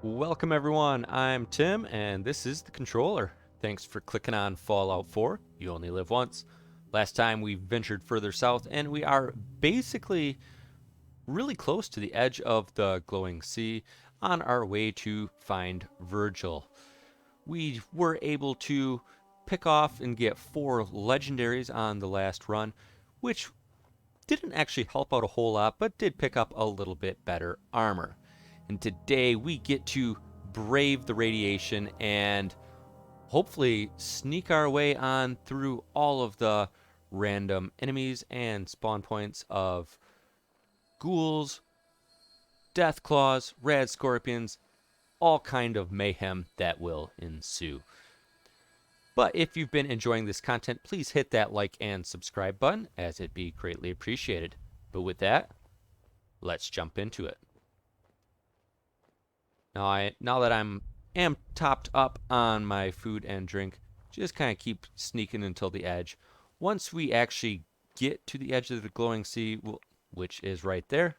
Welcome everyone, I'm Tim and this is the controller. Thanks for clicking on Fallout 4, You Only Live Once. Last time we ventured further south and we are basically really close to the edge of the glowing sea on our way to find Virgil. We were able to pick off and get 4 legendaries on the last run, which didn't actually help out a whole lot, but did pick up a little bit better armor. And today we get to brave the radiation and hopefully sneak our way on through all of the random enemies and spawn points of ghouls, death claws, rad scorpions, all kind of mayhem that will ensue. But if you've been enjoying this content, please hit that like and subscribe button, as it'd be greatly appreciated. But with that, let's jump into it. Now that am topped up on my food and drink, just kind of keep sneaking until the edge. Once we actually get to the edge of the glowing sea, which is right there,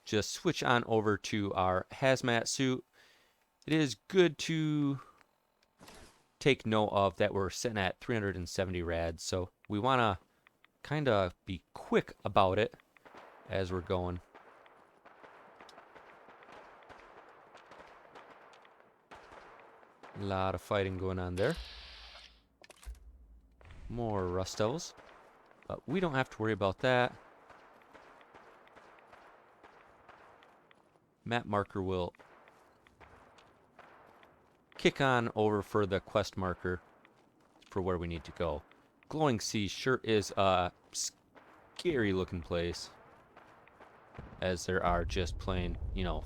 just switch on over to our hazmat suit. It is good to take note of that we're sitting at 370 rads, so we want to kind of be quick about it as we're going. A lot of fighting going on there. More rust devils, but we don't have to worry about that. Map marker will kick on over for the quest marker for where we need to go. Glowing Sea sure is a scary looking place, as there are just plain,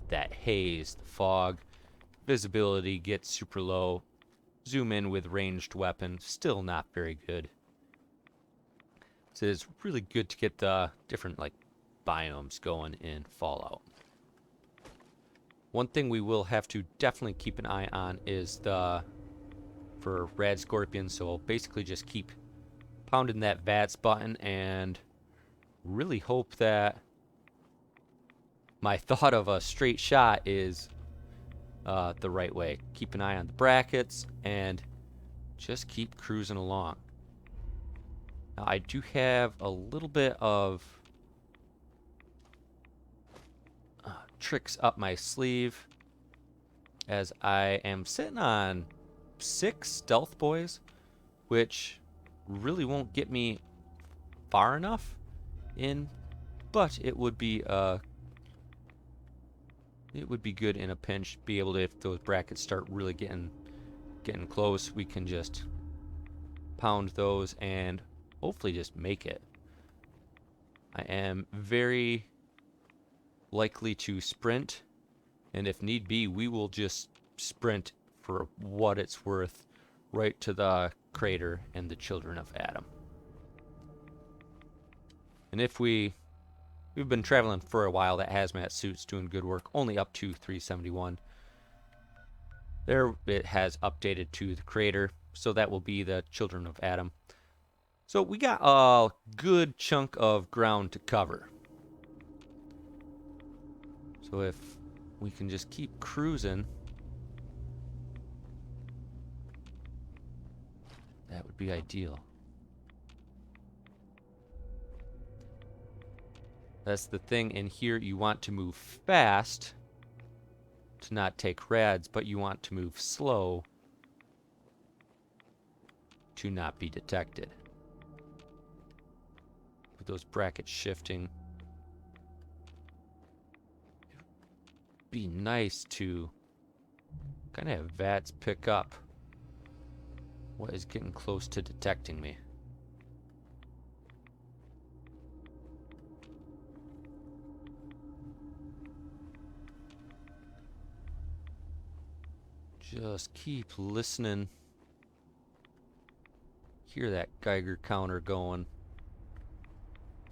that haze, the fog, visibility gets super low, zoom in with ranged weapon, still not very good. So it's really good to get the different biomes going in Fallout. One thing we will have to definitely keep an eye on is for rad scorpions, so I'll basically just keep pounding that VATS button and really hope that my thought of a straight shot is the right way. Keep an eye on the brackets and just keep cruising along. Now, I do have a little bit of tricks up my sleeve, as I am sitting on 6 stealth boys, which really won't get me far enough in, but it would be good in a pinch. Be able to, if those brackets start really getting close, we can just pound those and hopefully just make it. I am very likely to sprint, and if need be, we will just sprint for what it's worth right to the crater and the children of Adam. And if we've been traveling for a while, that hazmat suit's doing good work, only up to 371. There it has updated to the crater, so that will be the children of Adam. So we got a good chunk of ground to cover. So if we can just keep cruising, that would be ideal. That's the thing in here, you want to move fast to not take rads, but you want to move slow to not be detected. With those brackets shifting, it'd be nice to kind of have VATS pick up what is getting close to detecting me. Just keep listening. Hear that Geiger counter going.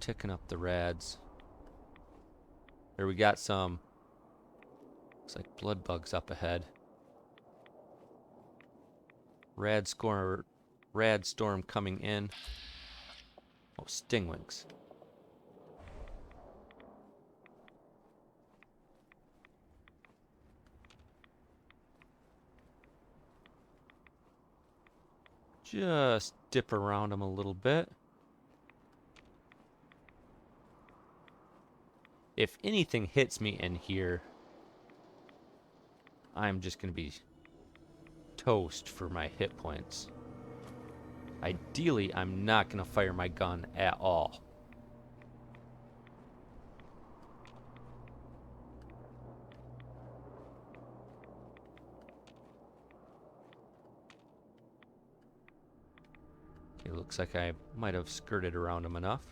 Ticking up the rads. There we got some. Looks like blood bugs up ahead. Rad storm coming in. Oh, stingwings. Just dip around them a little bit. If anything hits me in here, I'm just going to be toast for my hit points. Ideally, I'm not going to fire my gun at all. It looks like I might have skirted around them enough.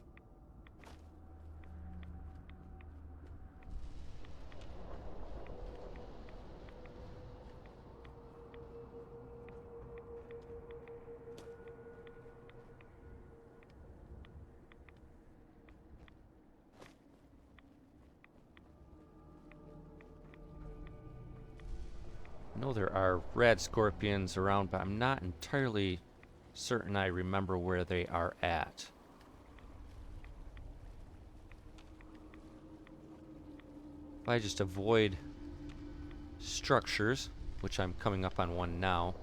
I know there are red scorpions around, but I'm not entirely certain I remember where they are at. If I just avoid structures, which I'm coming up on one now,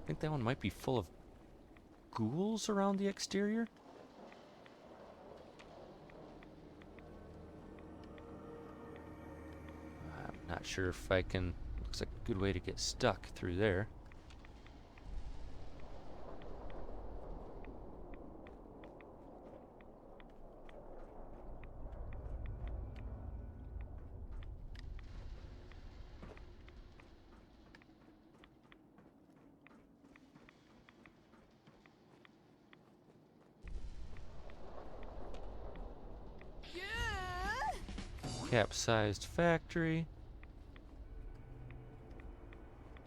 I think that one might be full of ghouls around the exterior. I'm not sure if I can. Looks like a good way to get stuck through there. Capsized factory.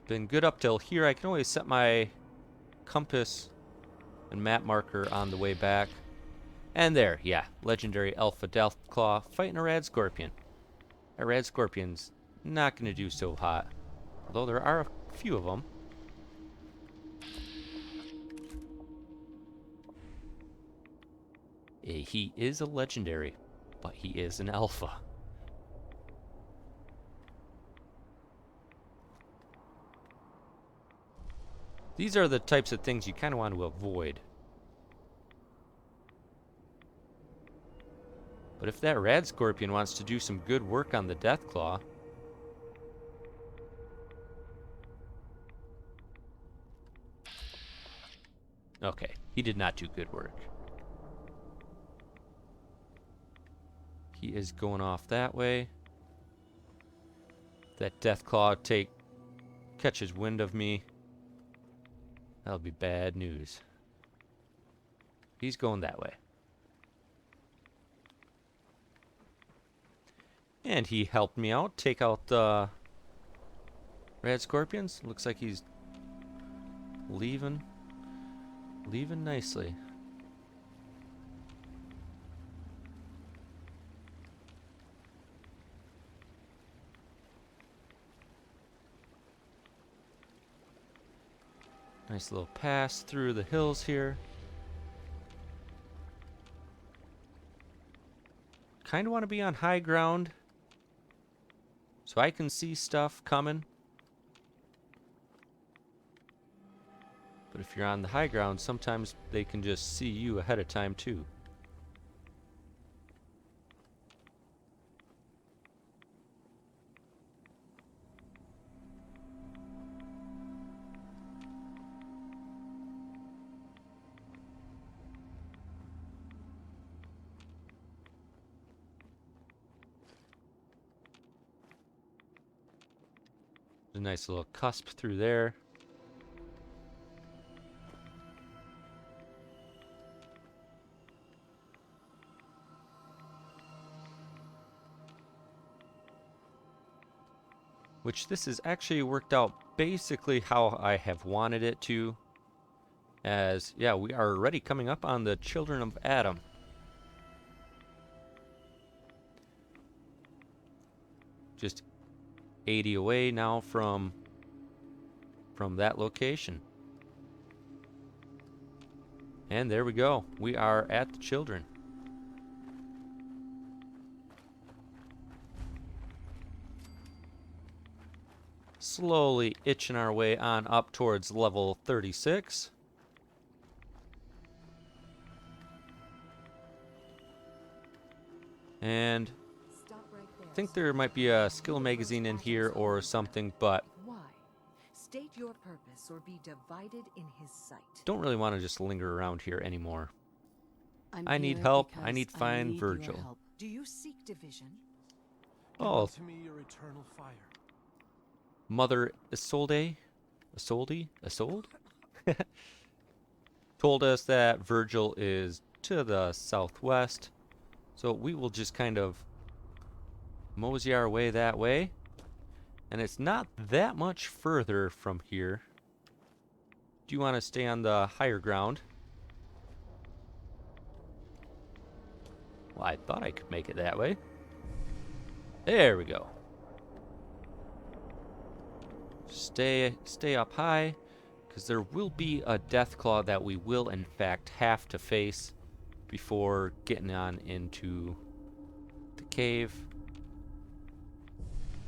Been good up till here. I can always set my compass and map marker on the way back. And there, yeah, legendary Alpha Deathclaw fighting a Rad Scorpion. A Rad Scorpion's not going to do so hot, although there are a few of them. He is a legendary, but he is an alpha. These are the types of things you kind of want to avoid. But if that Rad Scorpion wants to do some good work on the Deathclaw, okay, he did not do good work. He is going off that way. That Deathclaw catches wind of me, that'll be bad news. He's going that way. And he helped me out, take out the Rad Scorpions. Looks like he's leaving nicely. Nice little pass through the hills here. Kind of want to be on high ground so I can see stuff coming. But if you're on the high ground, sometimes they can just see you ahead of time too. A nice little cusp through there. Which this has actually worked out basically how I have wanted it to. As, yeah, we are already coming up on the Children of Adam. Just 80 away now from that location. And there we go. We are at the children. Slowly itching our way on up towards level 36. And Stop right there. I think there might be a skill magazine in here or something, but Why? State your purpose or be divided in his sight. don't really want to just linger around here anymore. I'm I need here help. I because need to find your Virgil. help. Do you seek division? Oh, Give unto me your eternal fire. Mother Isolde told us that Virgil is to the southwest, so we will just kind of mosey our way that way, and it's not that much further from here. Do you want to stay on the higher ground? Well, I thought I could make it that way. There we go. Stay up high, because there will be a Deathclaw that we will in fact have to face before getting on into the cave.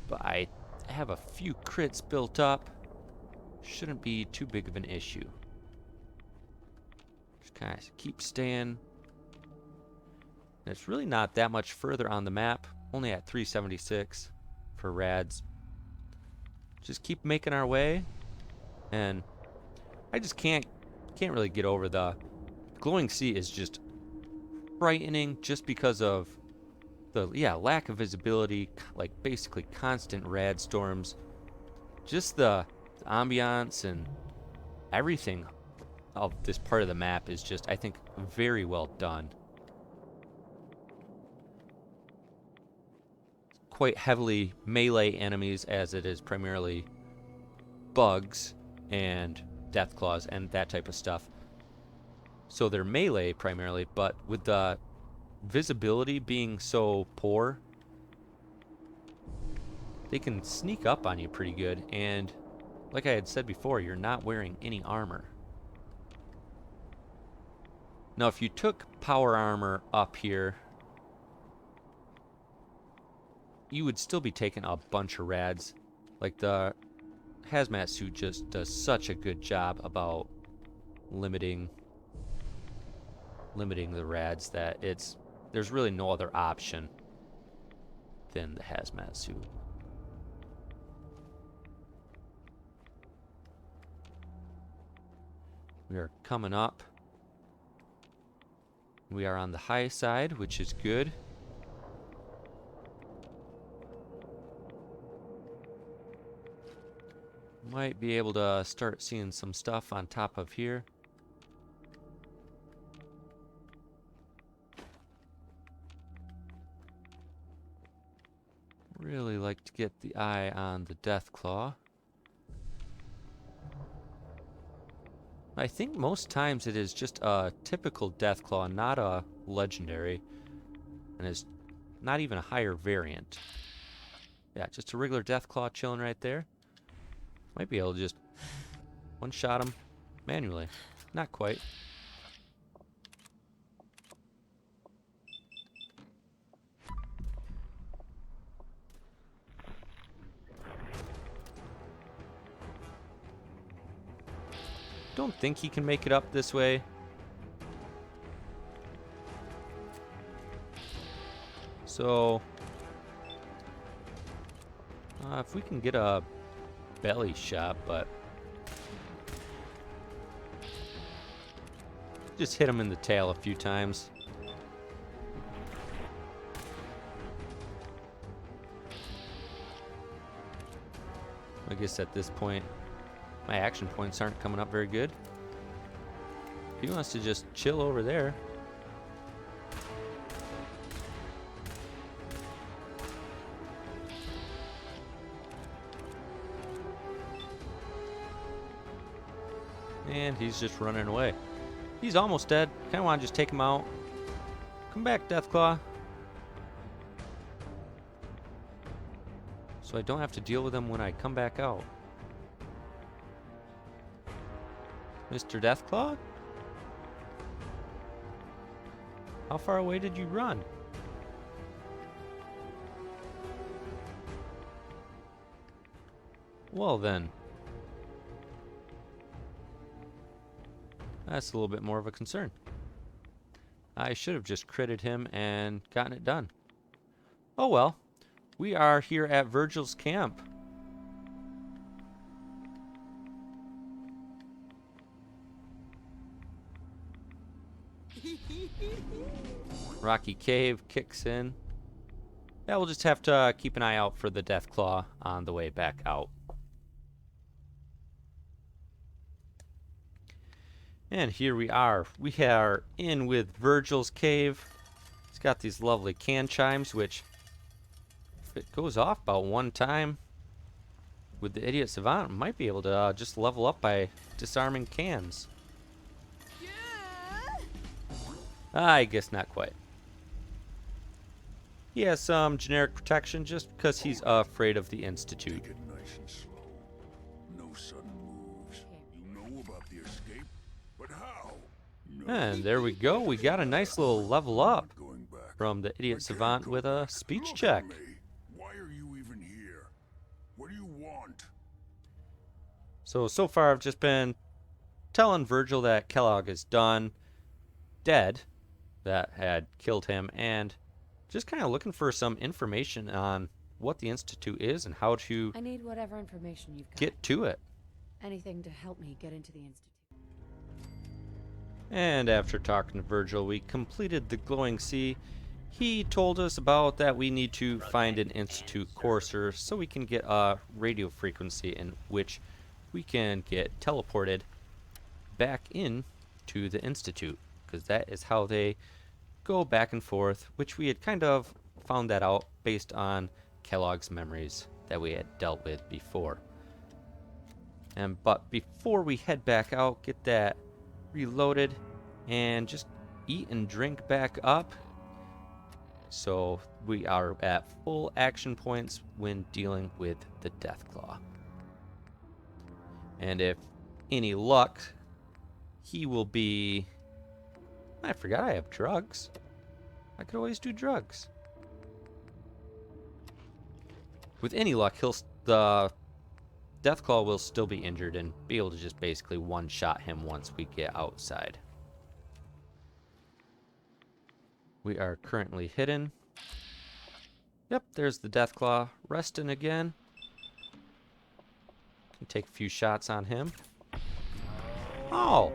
But I have a few crits built up. Shouldn't be too big of an issue. Just kind of keep staying. And it's really not that much further on the map. Only at 376 for rads. Just keep making our way. And I just can't really get over the glowing sea is just frightening just because of the lack of visibility, like basically constant rad storms. Just the ambiance and everything of this part of the map is just, I think, very well done. Quite heavily melee enemies, as it is primarily bugs and Deathclaws and that type of stuff. So they're melee primarily, but with the visibility being so poor, they can sneak up on you pretty good. And like I had said before, you're not wearing any armor. Now, if you took power armor up here, you would still be taking a bunch of rads. Like the hazmat suit just does such a good job about limiting the rads that there's really no other option than the hazmat suit. We are coming up. We are on the high side, which is good. Might be able to start seeing some stuff on top of here. Really like to get the eye on the Deathclaw. I think most times it is just a typical Deathclaw, not a legendary. And it's not even a higher variant. Yeah, just a regular Deathclaw chilling right there. Might be able to just one-shot him manually. Not quite. Don't think he can make it up this way. So, if we can get a belly shot, but just hit him in the tail a few times. I guess at this point, my action points aren't coming up very good. If he wants to just chill over there. And he's just running away. He's almost dead. Kind of want to just take him out. Come back, Deathclaw. So I don't have to deal with him when I come back out. Mr. Deathclaw? How far away did you run? Well then. That's a little bit more of a concern. I should have just critted him and gotten it done. Oh well, we are here at Virgil's camp. Rocky Cave kicks in. Yeah, we'll just have to keep an eye out for the Deathclaw on the way back out. And here we are. We are in with Virgil's cave. It's got these lovely can chimes, which, if it goes off about one time with the idiot savant, might be able to just level up by disarming cans. I guess not quite. He has some generic protection just because he's afraid of the Institute. Take it nice and slow. No sudden moves. You know about the escape, but how? No. And there we go. We got a nice little level up Going back. from the idiot I savant can't with go a back. speech Look check. at me. Why are you even here? What do you want? So far I've just been telling Virgil that Kellogg is done, dead, that had killed him, and just kind of looking for some information on what the Institute is and how to I need whatever information you've got. get to it. Anything to help me get into the Institute. And after talking to Virgil, we completed the glowing sea. He told us about that we need to find an Institute courser so we can get a radio frequency in which we can get teleported back in to the Institute, because that is how they go back and forth, which we had kind of found that out based on Kellogg's memories that we had dealt with before. But before we head back out, get that reloaded, and just eat and drink back up. So we are at full action points when dealing with the Deathclaw. And if any luck, he will be... I forgot I have drugs. I could always do drugs. With any luck, the Deathclaw will still be injured and be able to just basically one-shot him once we get outside. We are currently hidden. Yep, there's the Deathclaw resting again. Can take a few shots on him. Oh,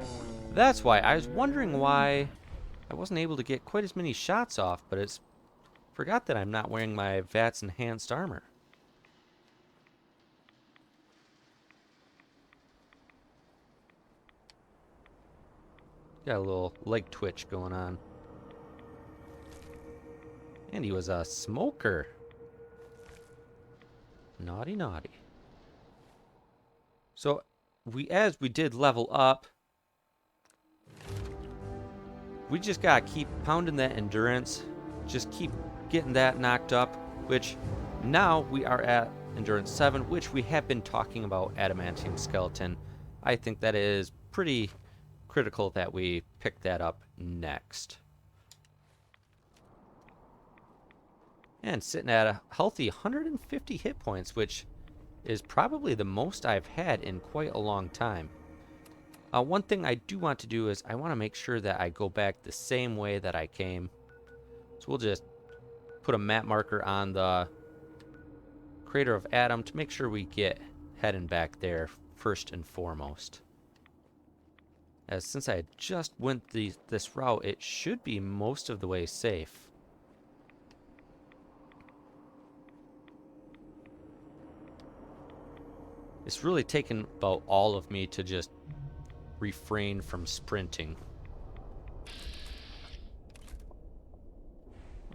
that's why. I was wondering why I wasn't able to get quite as many shots off, but it's forgot that I'm not wearing my VATS enhanced armor. Got a little leg twitch going on. And he was a smoker. Naughty, naughty. So, as we did level up, we just gotta keep pounding that endurance. Just keep getting that knocked up, which now we are at endurance 7, which we have been talking about adamantium skeleton. I think that is pretty critical that we pick that up next. And sitting at a healthy 150 hit points, which is probably the most I've had in quite a long time. One thing I do want to do is I want to make sure that I go back the same way that I came. So we'll just put a map marker on the crater of Adam to make sure we get heading back there first and foremost. As since I just went this route, it should be most of the way safe. It's really taken about all of me to just refrain from sprinting.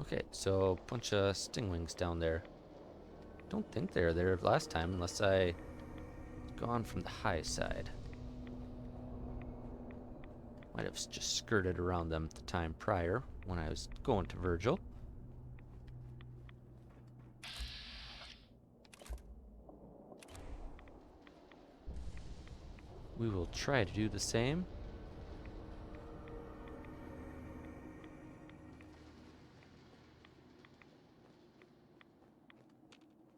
Okay, so a bunch of stingwings down there. Don't think they were there last time unless I gone from the high side. Might have just skirted around them the time prior when I was going to Virgil. We will try to do the same.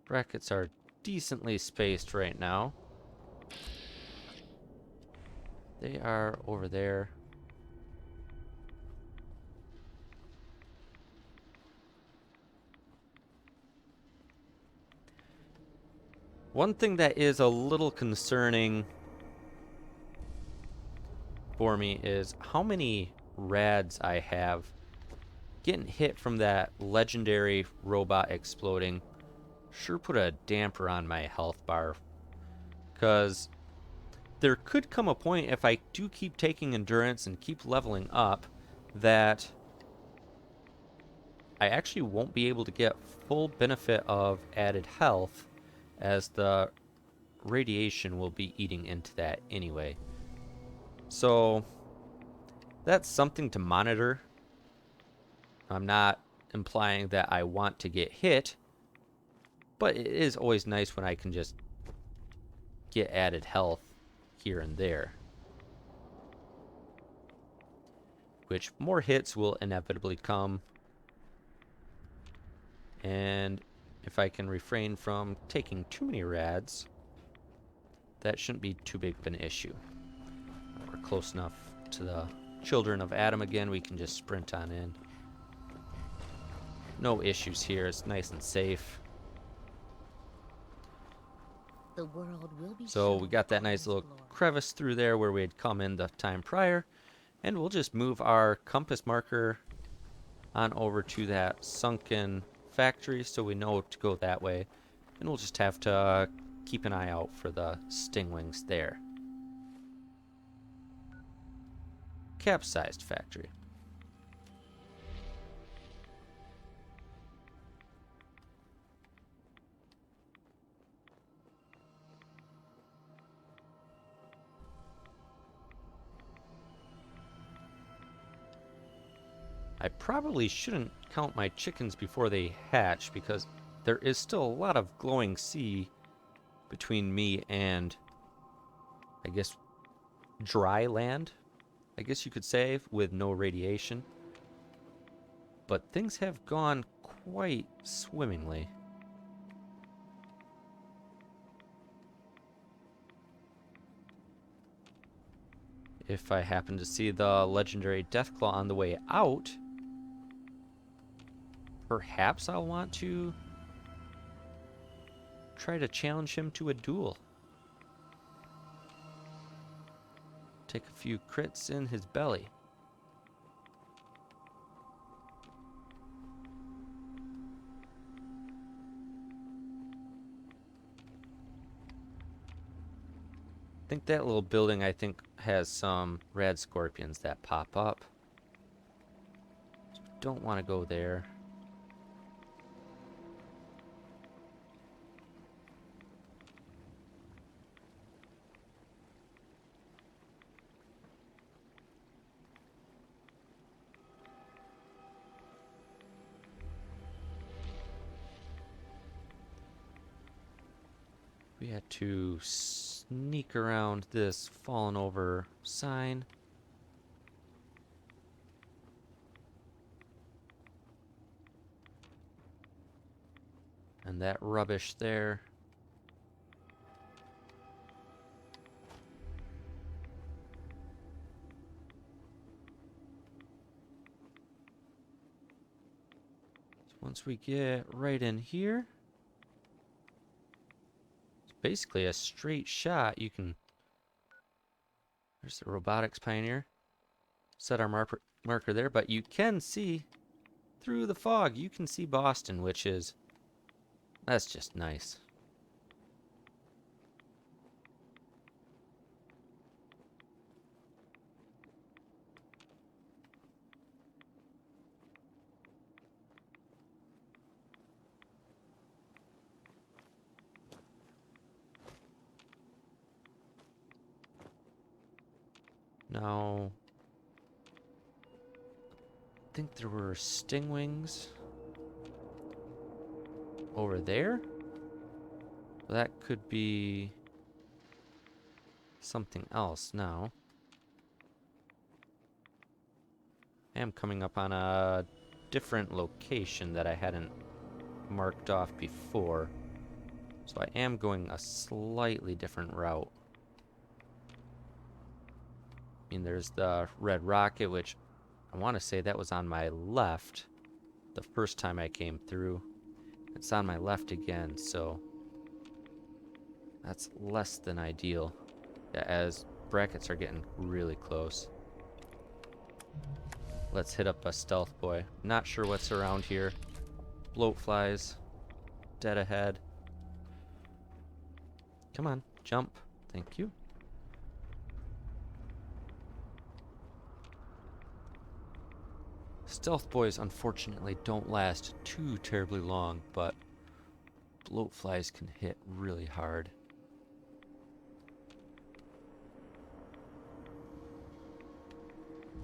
Brackets are decently spaced right now. They are over there. One thing that is a little concerning for me is how many rads I have. Getting hit from that legendary robot exploding sure put a damper on my health bar. Because there could come a point, if I do keep taking endurance and keep leveling up, that I actually won't be able to get full benefit of added health, as the radiation will be eating into that anyway. So that's something to monitor. I'm not implying that I want to get hit, but it is always nice when I can just get added health here and there. Which more hits will inevitably come. And if I can refrain from taking too many rads, that shouldn't be too big of an issue. We're close enough to the children of Adam again, we can just sprint on in. No issues here, it's nice and safe. The world will be So we got that nice little glory. crevice through there where we had come in the time prior. And we'll just move our compass marker on over to that sunken factory so we know to go that way. And we'll just have to keep an eye out for the stingwings there. Capsized factory. I probably shouldn't count my chickens before they hatch, because there is still a lot of glowing sea between me and, I guess, dry land, I guess you could say, with no radiation. But things have gone quite swimmingly. If I happen to see the legendary Deathclaw on the way out, perhaps I'll want to try to challenge him to a duel. Take a few crits in his belly. I think that little building, has some rad scorpions that pop up. So don't want to go there. We had to sneak around this fallen over sign. And that rubbish there. So once we get right in here, basically a straight shot. You can, there's the robotics pioneer, set our marker there, but you can see through the fog, you can see Boston, which is, that's just nice. Now, I think there were stingwings over there. That could be something else now. I am coming up on a different location that I hadn't marked off before. So I am going a slightly different route. I mean, there's the red rocket, which I want to say that was on my left the first time I came through. It's on my left again, so That's less than ideal. Yeah, as brackets are getting really close. Let's hit up a stealth boy. Not sure what's around here. Bloatflies. Dead ahead. Come on, jump. Thank you. Stealth boys unfortunately don't last too terribly long, but bloatflies can hit really hard.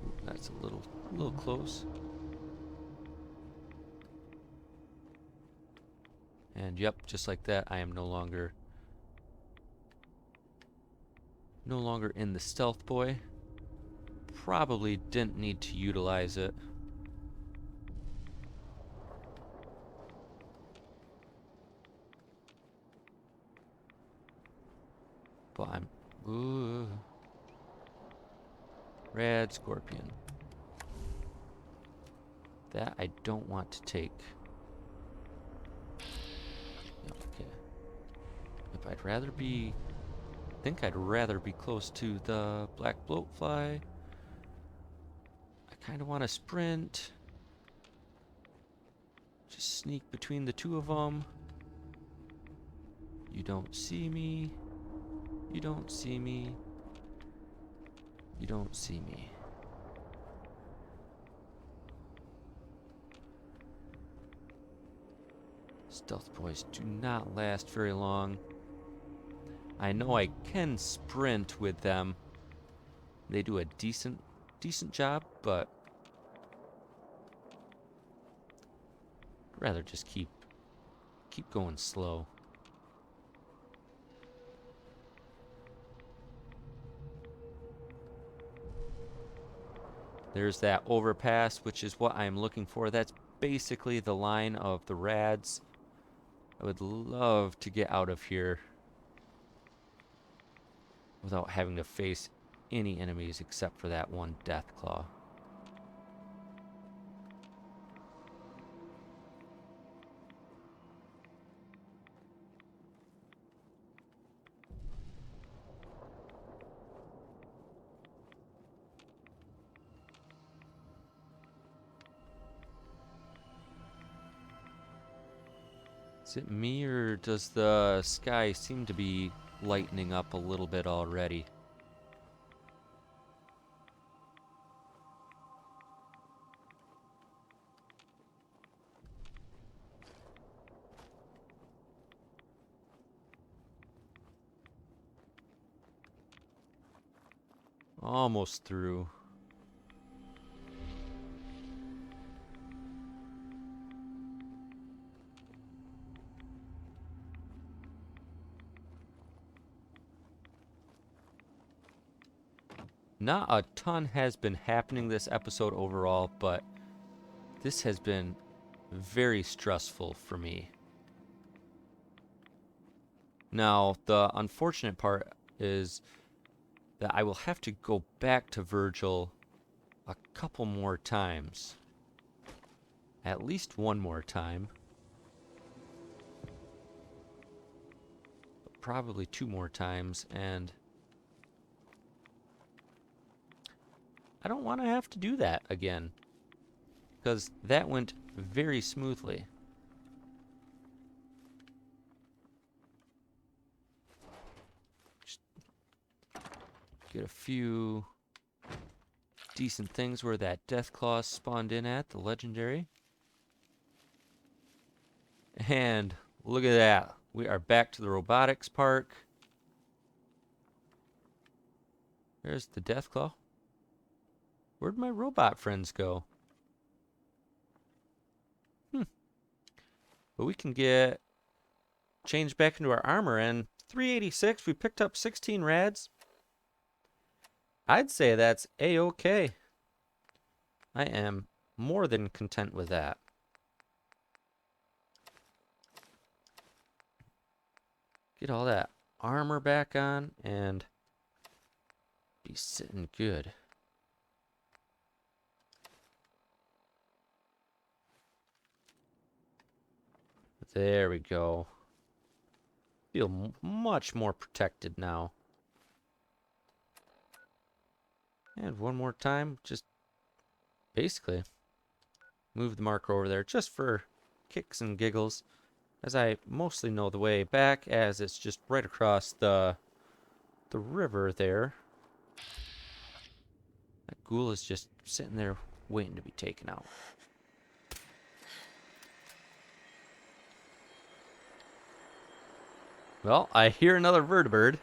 Ooh, that's a little close. And yep, just like that, I am no longer in the stealth boy. Probably didn't need to utilize it. But I'm... Ooh. Rad scorpion. That I don't want to take. Okay. If I'd rather be... I think I'd rather be close to the black bloatfly. I kind of want to sprint. Just sneak between the two of them. You don't see me. You don't see me. You don't see me. Stealth boys do not last very long. I know I can sprint with them. They do a decent job, but I'd rather just keep going slow. There's that overpass, which is what I'm looking for. That's basically the line of the rads. I would love to get out of here without having to face any enemies except for that one Deathclaw. Is it me, or does the sky seem to be lightening up a little bit already? Almost through. Not a ton has been happening this episode overall, but this has been very stressful for me. Now, the unfortunate part is that I will have to go back to Virgil a couple more times. At least one more time. Probably two more times, and I don't want to have to do that again, because that went very smoothly. Just get a few decent things where that Deathclaw spawned in at, the legendary. And look at that. We are back to the robotics park. There's the Deathclaw. Where'd my robot friends go? But we can get changed back into our armor, and 386, we picked up 16 rads. I'd say that's a-okay. I am more than content with that. Get all that armor back on and be sitting good. There we go. Feel much more protected now. And one more time, just basically move the marker over there just for kicks and giggles, as I mostly know the way back, as it's just right across the river there. That ghoul is just sitting there waiting to be taken out. Well, I hear another vertibird.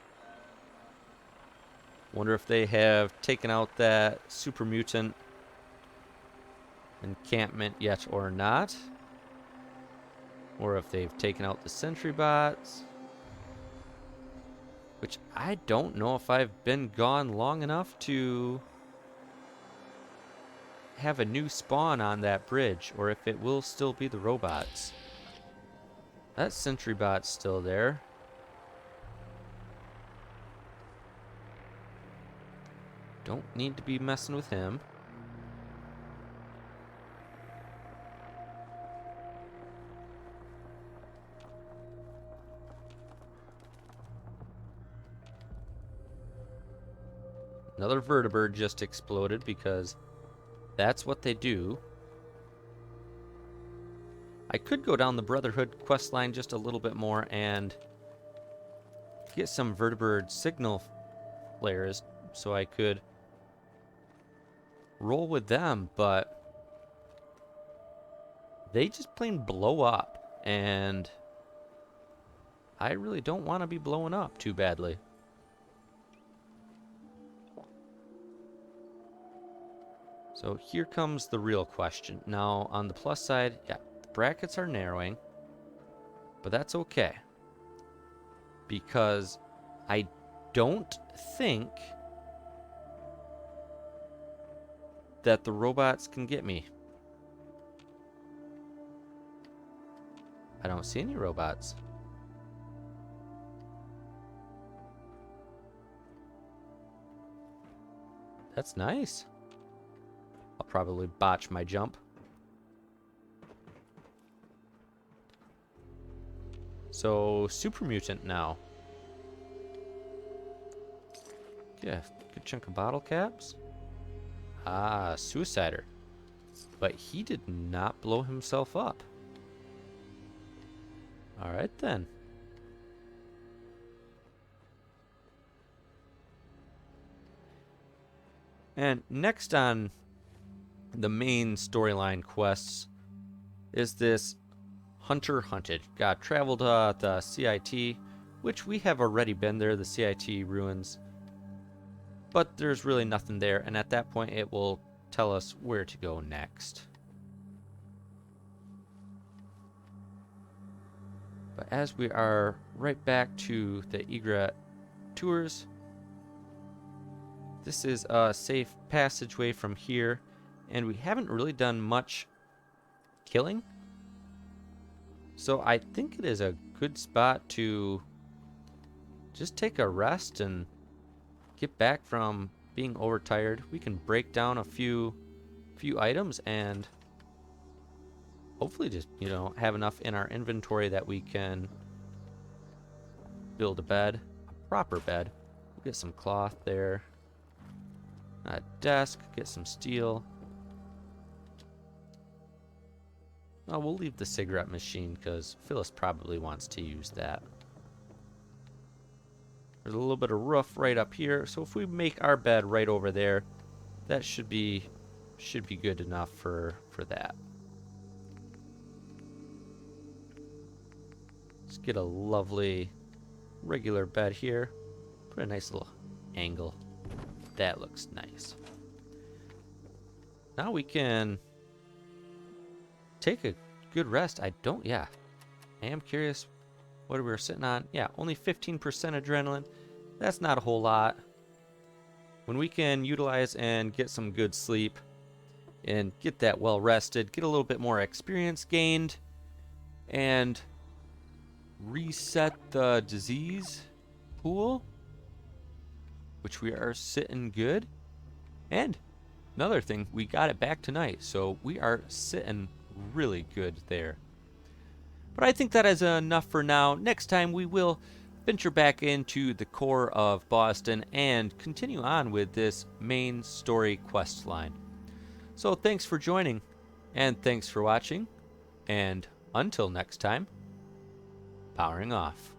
Wonder if they have taken out that super mutant encampment yet or not. Or if they've taken out the sentry bots. Which I don't know if I've been gone long enough to have a new spawn on that bridge, or if it will still be the robots. That sentry bot's still there. Don't need to be messing with him. Another vertibird just exploded because that's what they do. I could go down the Brotherhood quest line just a little bit more and get some vertibird signal flares so I could roll with them, but they just plain blow up, and I really don't want to be blowing up too badly. So here comes the real question. Now, on the plus side, yeah, the brackets are narrowing, but that's okay, because I don't think that the robots can get me. I don't see any robots. That's nice. I'll probably botch my jump. So, super mutant now. Yeah, good chunk of bottle caps. Ah, suicider. But he did not blow himself up. Alright then. And next on the main storyline quests is this Hunter Hunted. Got traveled the CIT, which we have already been there, the CIT ruins. But there's really nothing there, and at that point it will tell us where to go next. But as we are right back to the Egret tours, this is a safe passageway from here, and we haven't really done much killing. So I think it is a good spot to just take a rest and get back from being overtired. We can break down a few items and hopefully just, have enough in our inventory that we can build a bed, a proper bed. We'll get some cloth there, a desk, get some steel. Oh, we'll leave the cigarette machine because Phyllis probably wants to use that. There's a little bit of roof right up here, so if we make our bed right over there, that should be good enough for that. Let's get a lovely regular bed here. Put a nice little angle. That looks nice. Now we can take a good rest. I am curious what we were sitting on. Yeah, only 15% adrenaline. That's not a whole lot. When we can utilize and get some good sleep and get that well rested, get a little bit more experience gained, and reset the disease pool, which we are sitting good. And another thing, we got it back tonight, so we are sitting really good there. But I think that is enough for now. Next time we will venture back into the core of Boston and continue on with this main story quest line. So thanks for joining, and thanks for watching, and until next time, powering off.